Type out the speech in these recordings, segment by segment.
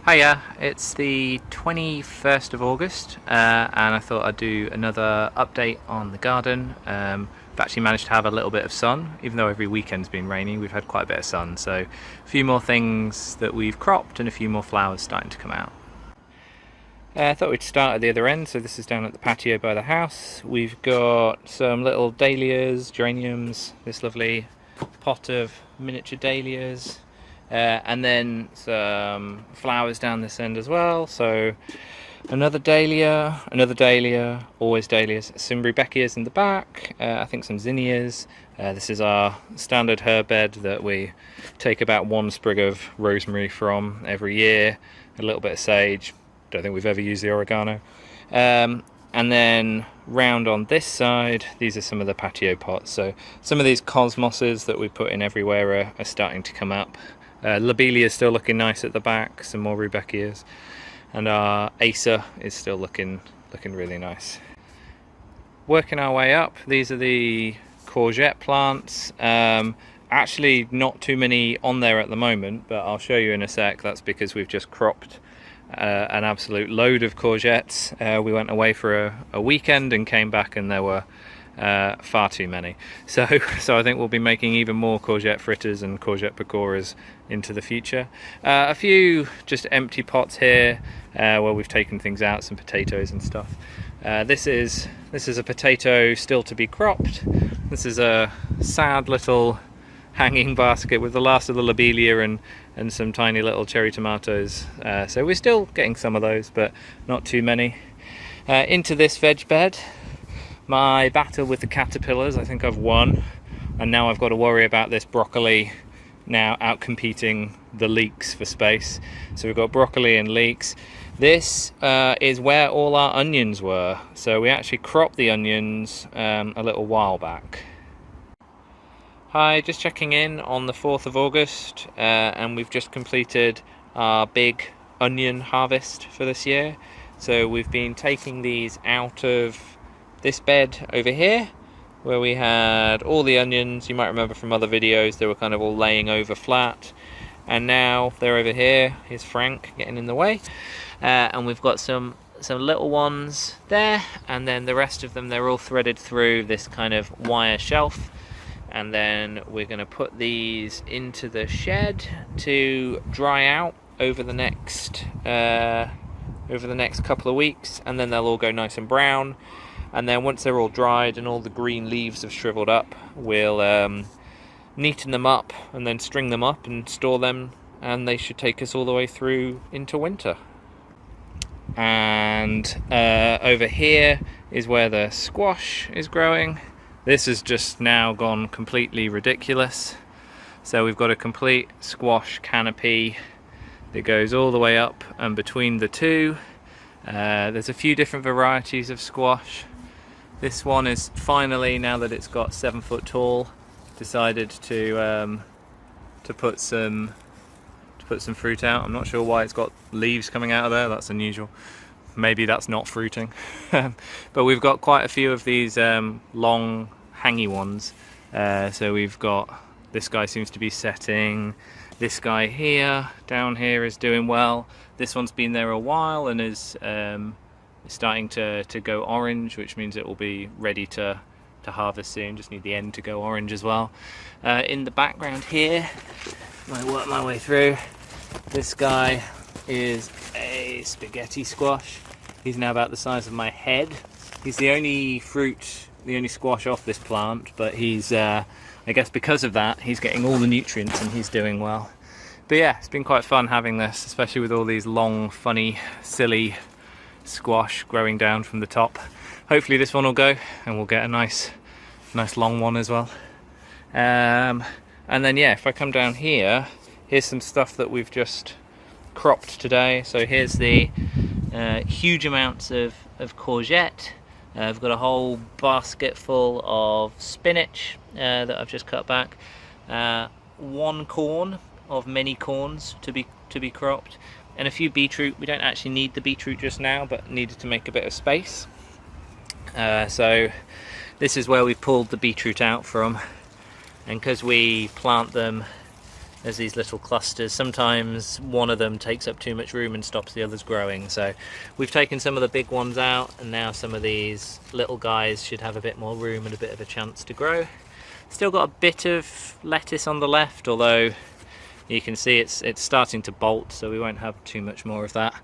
Hiya, it's the 21st of August and I thought I'd do another update on the garden. We've actually managed to have a little bit of sun, even though every weekend's been rainy, we've had quite a bit of sun. So a few more things that we've cropped and a few more flowers starting to come out. I thought we'd start at the other end, so this is down at the patio by the house. We've got some little dahlias, geraniums, this lovely pot of miniature dahlias. And then some flowers down this end as well. So another dahlia, always dahlias, some rudbeckias in the back, I think some zinnias. This is our standard herb bed that we take about one sprig of rosemary from every year, a little bit of sage. Don't think we've ever used the oregano. And then round on this side, these are some of the patio pots. So some of these cosmoses that we put in everywhere are starting to come up. Lobelia is still looking nice at the back, some more rudbeckias, and our Acer is still looking really nice. Working our way up, these are the courgette plants. Actually not too many on there at the moment, but I'll show you in a sec. That's because we've just cropped an absolute load of courgettes. We went away for a weekend and came back and there were far too many, so I think we'll be making even more courgette fritters and courgette pakoras into the future. A few just empty pots here where we've taken things out, some potatoes and stuff. This is a potato still to be cropped. This is a sad little hanging basket with the last of the lobelia and some tiny little cherry tomatoes, so we're still getting some of those, but not too many. Into this veg bed. My battle with the caterpillars, I think I've won, and now I've got to worry about this broccoli now outcompeting the leeks for space. So we've got broccoli and leeks. This is where all our onions were, so we actually cropped the onions a little while back. Hi, just checking in on the 4th of August, and we've just completed our big onion harvest for this year. So we've been taking these out of this bed over here where we had all the onions. You might remember from other videos they were kind of all laying over flat, and now they're over here. Here's Frank getting in the way, and we've got some little ones there, and then the rest of them, they're all threaded through this kind of wire shelf, and then we're going to put these into the shed to dry out over the next couple of weeks, and then they'll all go nice and brown. And then once they're all dried and all the green leaves have shriveled up, we'll neaten them up and then string them up and store them, and they should take us all the way through into winter. And over here is where the squash is growing. This has just now gone completely ridiculous. So we've got a complete squash canopy that goes all the way up and between the two. There's a few different varieties of squash. This one is finally, now that it's got 7 foot tall, decided to put some fruit out. I'm not sure why it's got leaves coming out of there. That's unusual. Maybe that's not fruiting. But we've got quite a few of these long hangy ones. So we've got, this guy seems to be setting. This guy here, down here, is doing well. This one's been there a while and is starting to go orange, which means it will be ready to harvest soon. Just need the end to go orange as well. In the background here, I work my way through. This guy is a spaghetti squash. He's now about the size of my head. He's the only squash off this plant, but he's I guess because of that he's getting all the nutrients and he's doing well. But yeah, it's been quite fun having this, especially with all these long, funny, silly squash growing down from the top. Hopefully this one will go and we'll get a nice long one as well. And then yeah, if I come down here, here's some stuff that we've just cropped today. So here's the huge amounts of courgette. I've got a whole basket full of spinach that I've just cut back. 1 corn of many corns to be cropped, and a few beetroot. We don't actually need the beetroot just now, but needed to make a bit of space. So this is where we pulled the beetroot out from, and because we plant them There's these little clusters. Sometimes one of them takes up too much room and stops the others growing. So we've taken some of the big ones out, and now some of these little guys should have a bit more room and a bit of a chance to grow. Still got a bit of lettuce on the left, although you can see it's starting to bolt, so we won't have too much more of that.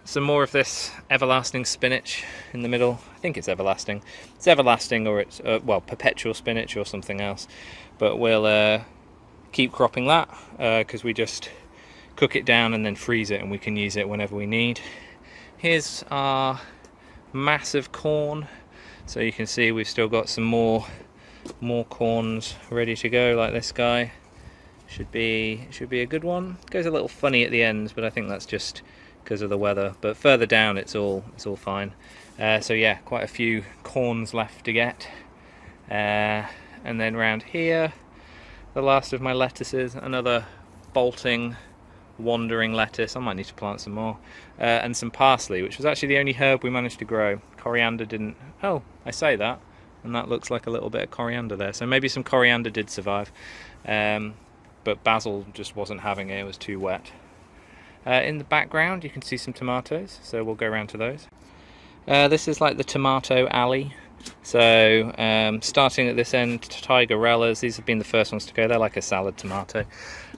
Some more of this everlasting spinach in the middle. I think it's everlasting. It's everlasting, or it's well, perpetual spinach or something else. But we'll keep cropping that because we just cook it down and then freeze it, and we can use it whenever we need. Here's our massive corn. So you can see we've still got some more corns ready to go, like this guy. Should be a good one. Goes a little funny at the ends, but I think that's just because of the weather. But further down it's all fine. So yeah, quite a few corns left to get. And then round here, the last of my lettuces, another bolting, wandering lettuce. I might need to plant some more. And some parsley, which was actually the only herb we managed to grow. Coriander didn't. Oh, I say that, and that looks like a little bit of coriander there. So maybe some coriander did survive. But basil just wasn't having it, it was too wet. In the background you can see some tomatoes, so we'll go around to those. This is like the tomato alley. So starting at this end, tigerellas, these have been the first ones to go. They're like a salad tomato.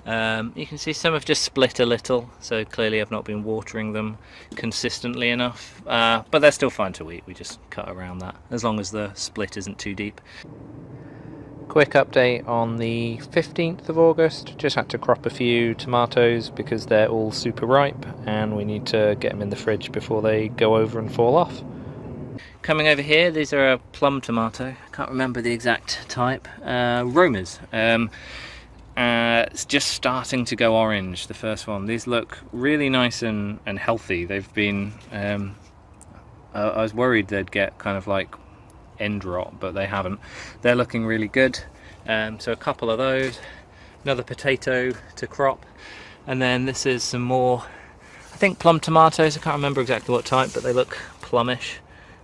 You can see some have just split a little, so clearly I've not been watering them consistently enough, but they're still fine to eat. We just cut around that, as long as the split isn't too deep. Quick update on the 15th of August. Just had to crop a few tomatoes because they're all super ripe and we need to get them in the fridge before they go over and fall off. Coming over here, these are a plum tomato. I can't remember the exact type. Romas. It's just starting to go orange, the first one. These look really nice and healthy. They've been... I was worried they'd get kind of like end rot, but they haven't. They're looking really good. So a couple of those, another potato to crop, and then this is some more, I think, plum tomatoes. I can't remember exactly what type, but they look plummish.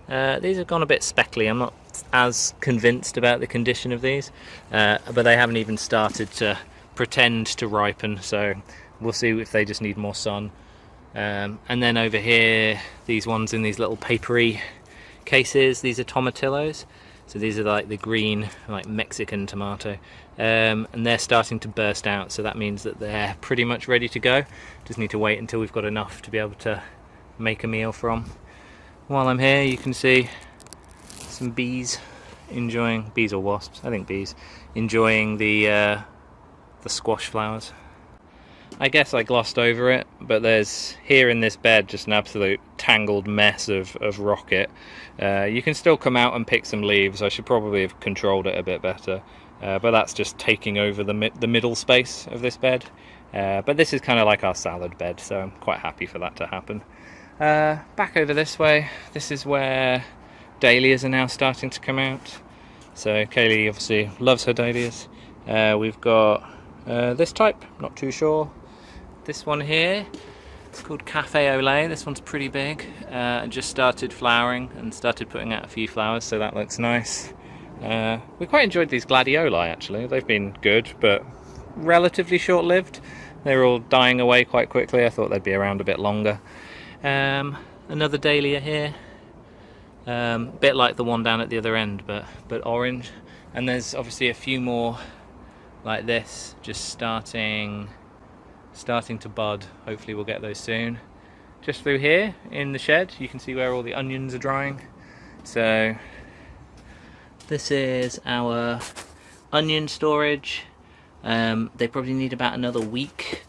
These have gone a bit speckly. I'm not as convinced about the condition of these, but they haven't even started to pretend to ripen, so we'll see if they just need more sun. And then over here, these ones in these little papery cases, these are tomatillos. So these are like the green, like Mexican tomato, and they're starting to burst out, so that means that they're pretty much ready to go. Just need to wait until we've got enough to be able to make a meal from. While I'm here, you can see some bees enjoying, bees or wasps, I think bees, enjoying the squash flowers. I guess I glossed over it, but there's here in this bed just an absolute tangled mess of rocket. You can still come out and pick some leaves. I should probably have controlled it a bit better, but that's just taking over the middle space of this bed. But this is kind of like our salad bed, so I'm quite happy for that to happen. Back over this way, this is where dahlias are now starting to come out. So Kaylee obviously loves her dahlias. We've got this type, not too sure. This one here, it's called Cafe au Lait. This one's pretty big. Just started flowering and started putting out a few flowers, so that looks nice. We quite enjoyed these gladioli actually. They've been good, but relatively short-lived. They were all dying away quite quickly. I thought they'd be around a bit longer. Another dahlia here. A bit like the one down at the other end, but orange. And there's obviously a few more like this, just starting to bud. Hopefully we'll get those soon. Just through here in the shed you can see where all the onions are drying. So this is our onion storage. They probably need about another week.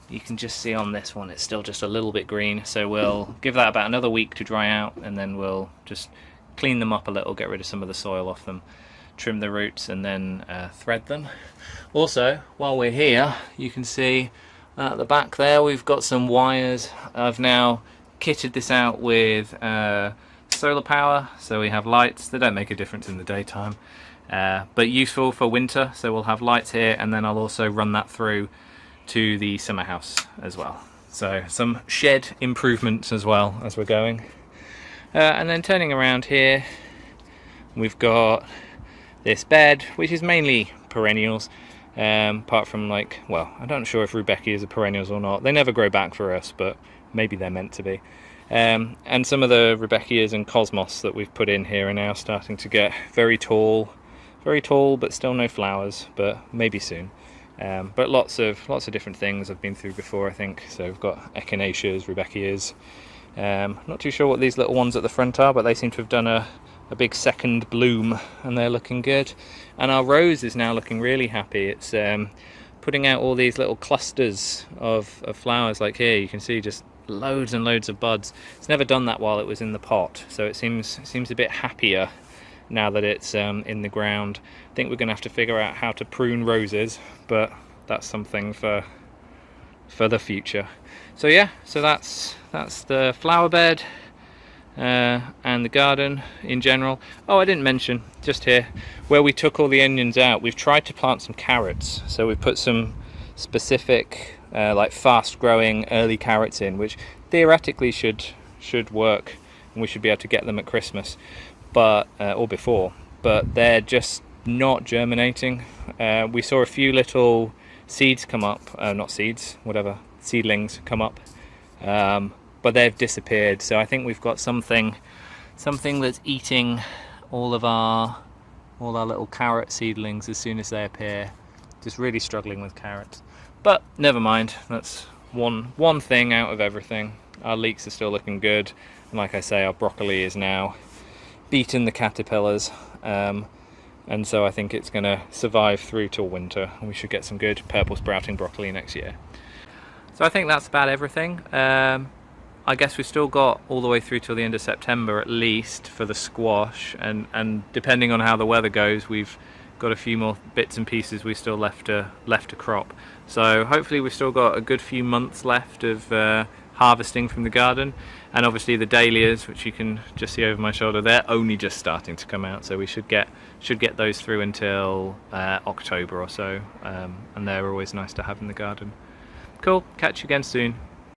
You can just see on this one it's still just a little bit green, so we'll give that about another week to dry out, and then we'll just clean them up a little, get rid of some of the soil off them, trim the roots, and then thread them. Also, while we're here, you can see at the back there we've got some wires. I've now kitted this out with solar power, so we have lights. They don't make a difference in the daytime, but useful for winter, so we'll have lights here, and then I'll also run that through to the summer house as well. So some shed improvements as well as we're going. And then turning around here, we've got this bed, which is mainly perennials. apart from like, well, I'm not sure if Rudbeckias are perennials or not. They never grow back for us, but maybe they're meant to be. And some of the Rudbeckias and Cosmos that we've put in here are now starting to get very tall, but still no flowers, but maybe soon. But lots of different things I've been through before, I think. So we've got Echinaceas, Rudbeckias. Not too sure what these little ones at the front are, but they seem to have done a big second bloom, and they're looking good. And our rose is now looking really happy. It's putting out all these little clusters of flowers, like here you can see just loads and loads of buds. It's never done that while it was in the pot, so it seems a bit happier now that it's in the ground. I think we're going to have to figure out how to prune roses, but that's something for the future. So yeah, so that's the flower bed and the garden in general. Oh, I didn't mention, just here, where we took all the onions out, we've tried to plant some carrots. So we've put some specific like fast growing early carrots in, which theoretically should work, and we should be able to get them at Christmas, but or before, but they're just not germinating. We saw a few little seeds come up, not seeds, whatever, seedlings come up, but they've disappeared. So I think we've got something that's eating all our little carrot seedlings as soon as they appear. Just really struggling with carrots, but never mind, that's one thing out of everything. Our leeks are still looking good, and like I say, our broccoli is now beaten the caterpillars, and so I think it's going to survive through till winter, and we should get some good purple sprouting broccoli next year. So I think that's about everything. I guess we've still got all the way through till the end of September at least for the squash, and depending on how the weather goes, we've got a few more bits and pieces we still left to crop. So hopefully we've still got a good few months left of harvesting from the garden. And obviously the dahlias, which you can just see over my shoulder, they're only just starting to come out, so we should get those through until October or so, and they're always nice to have in the garden. Cool, catch you again soon.